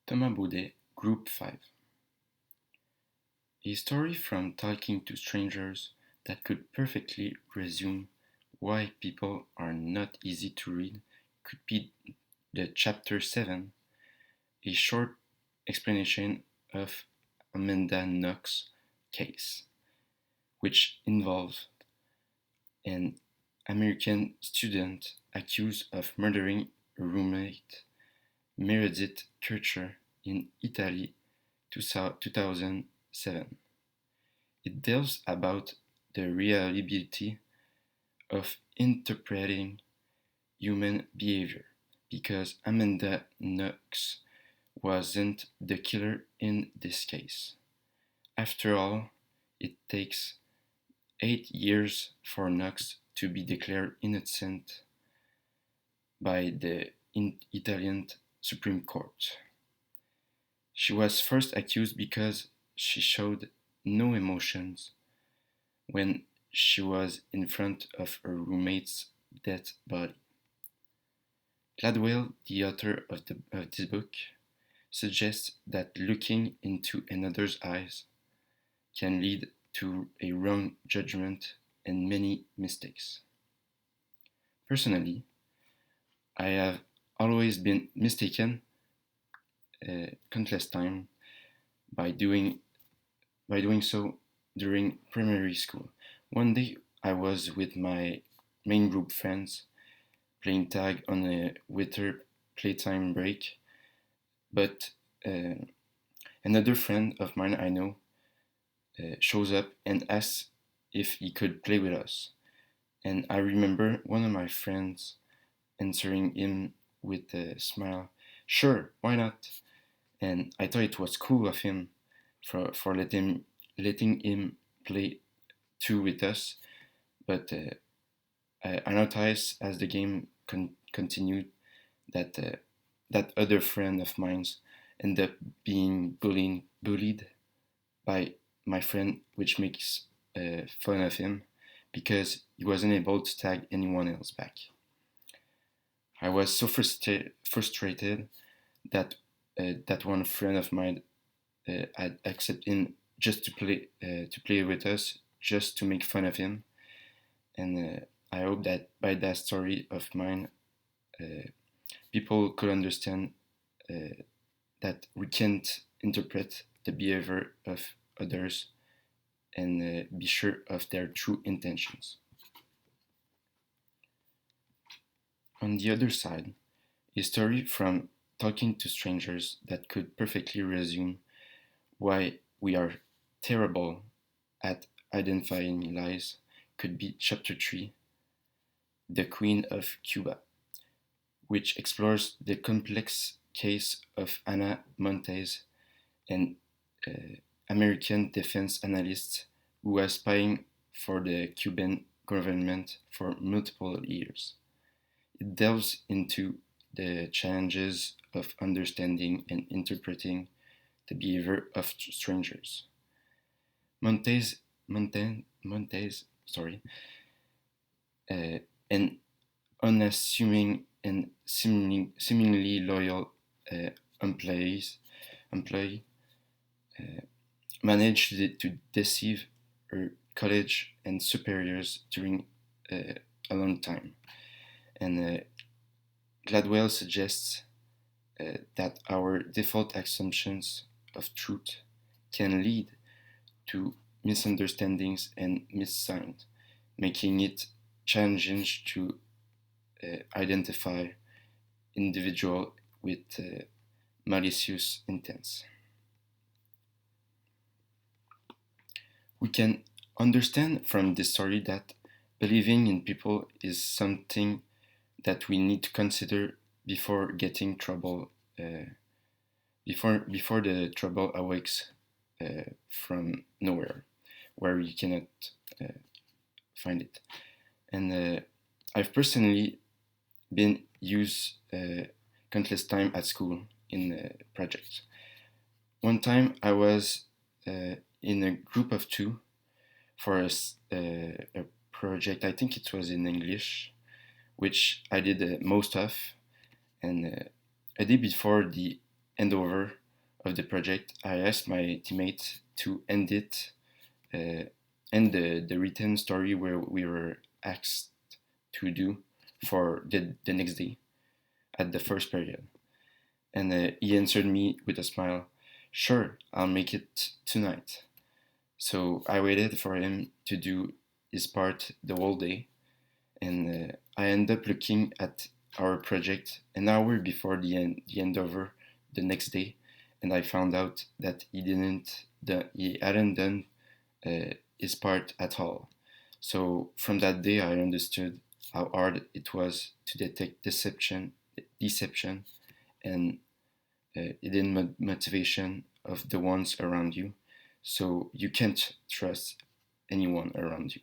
Thomas Baudet, Group 5. A story from talking to strangers that could perfectly resume why people are not easy to read could be the Chapter 7, a short explanation of Amanda Knox case, which involved an American student accused of murdering a roommate, Meredith Kircher, in Italy 2007. It delves about the reliability of interpreting human behavior because Amanda Knox wasn't the killer in this case. After all, it takes 8 years for Knox to be declared innocent by the Italian Supreme Court. She was first accused because she showed no emotions when she was in front of her roommate's dead body. Gladwell, the author of this book, suggests that looking into another's eyes can lead to a wrong judgment and many mistakes. Personally, I have always been mistaken countless times by doing so during primary school. One day I was with my main group friends playing tag on a winter playtime break, but another friend of mine I know shows up and asks if he could play with us. And I remember one of my friends answering him with a smile, "Sure, why not?" And I thought it was cool of him for letting him play too with us. But I noticed as the game continued that that other friend of mine's ended up being bullied by my friend, which makes fun of him because he wasn't able to tag anyone else back. I was so frustrated that that one friend of mine had accepted him just to play with us, just to make fun of him. And I hope that by that story of mine, people could understand that we can't interpret the behavior of others and be sure of their true intentions. On the other side, a story from talking to strangers that could perfectly resume why we are terrible at identifying lies could be Chapter 3, The Queen of Cuba, which explores the complex case of Ana Montes, an American defense analyst who was spying for the Cuban government for multiple years. It delves into the challenges of understanding and interpreting the behavior of strangers. Montes, an unassuming and seemingly loyal uh, employee, uh, managed to deceive her college and superiors during a long time. And Gladwell suggests that our default assumptions of truth can lead to misunderstandings and missigns, making it challenging to identify individual with malicious intents. We can understand from this story that believing in people is something that we need to consider before getting trouble, before the trouble awakes from nowhere, where you cannot uh, find it. And I've personally been used countless time at school in projects. One time I was in a group of two for a project. I think it was in English, which I did most of, and a day before the handover of the project, I asked my teammates to uh, end the written story where we were asked to do for the next day at the first period. And he answered me with a smile, "Sure, I'll make it tonight." So I waited for him to do his part the whole day, and I ended up looking at our project an hour before the end over the next day, and I found out that he hadn't done his part at all. So from that day, I understood how hard it was to detect deception, and hidden motivation of the ones around you. So you can't trust anyone around you.